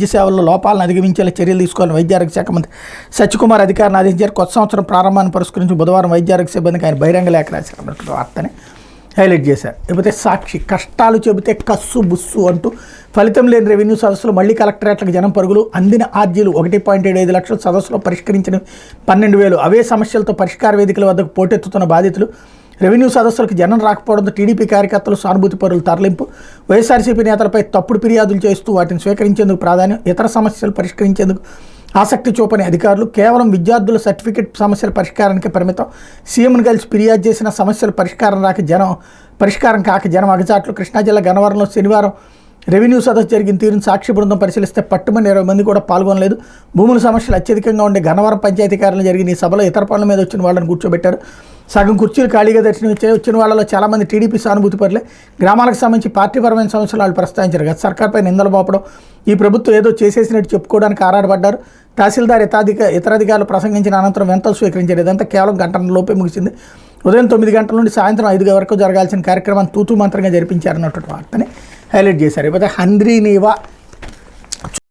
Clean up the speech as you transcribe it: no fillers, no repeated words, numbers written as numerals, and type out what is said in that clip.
వైద్య సేవల్లో లోపాలను అధిగమించేలా చర్యలు తీసుకోవాలని వైద్య ఆరోగ్య శాఖ మంత్రి సత్యకుమార్ అధికారులను ఆదేశించారు. కొత్త సంవత్సరం ప్రారంభాన్ని పురస్కరించి బుధవారం వైద్య ఆరోగ్య సిబ్బందికి ఆయన బహిరంగ లేఖ రాశారన్నట్టు వార్తని హైలైట్ చేశారు. లేకపోతే సాక్షి, కష్టాలు చెబితే కస్సు బుస్సు అంటూ ఫలితం లేని రెవెన్యూ సదస్సులు మళ్లీ కలెక్టరేట్లకు జనం పరుగులు. అందిన ఆర్జీలు 1.75 లక్షలు, సదస్సులో పరిష్కరించిన 12,000. అవే సమస్యలతో పరిష్కార వేదికల వద్దకు పోటెత్తుతున్న బాధితులు. రెవెన్యూ సదస్సులకు జనం రాకపోవడంతో టీడీపీ కార్యకర్తలు సానుభూతి పరులు తరలింపు. వైఎస్ఆర్సీపీ నేతలపై తప్పుడు ఫిర్యాదులు చేస్తూ వాటిని స్వీకరించేందుకు ప్రాధాన్యం. ఇతర సమస్యలు పరిష్కరించేందుకు ఆసక్తి చూపని అధికారులు. కేవలం విద్యార్థుల సర్టిఫికెట్ సమస్యల పరిష్కారానికి పరిమితం. సీఎంను కలిసి ఫిర్యాదు చేసిన సమస్యల పరిష్కారం కాక జనం అగచాట్లు. కృష్ణా జిల్లా గన్నవరంలో శనివారం రెవెన్యూ సదస్సు జరిగిన తీరును సాక్షి బృందం పరిశీలిస్తే పట్టుమని 20 మంది కూడా పాల్గొనలేదు. భూముల సమస్యలు అత్యధికంగా ఉండే గన్నవరం పంచాయతీ కార్యాలయంలో జరిగిన ఈ సభలో ఇతర పనుల మీద వచ్చిన వాళ్ళని కూర్చోబెట్టారు. సగం కుర్చీలు ఖాళీగా దర్శనమిచ్చాయి. వచ్చిన వాళ్ళలో చాలామంది టీడీపీ సానుభూతి పరులే. గ్రామాలకు సంబంధించి పార్టీపరమైన సమస్యలు వాళ్ళు ప్రస్తావించారు. గత సర్కార్పై నిందలు మోపడం, ఈ ప్రభుత్వం ఏదో చేసేసినట్టు చెప్పుకోవడానికి ఆరాటపడ్డారు. తహసీల్దార్ ఇతర అధికారులు ప్రసంగించిన అనంతరం వెంతలు స్వీకరించారు. ఇదంతా కేవలం గంటల లోపే ముగిసింది. ఉదయం 9 గంటల నుండి సాయంత్రం 5 వరకు జరగాల్సిన కార్యక్రమాన్ని తూతూ మంత్రంగా జరిపించారన్నటువంటి వార్తని హైలైట్ చేశారు. ఇకపోతే హంద్రీనీవా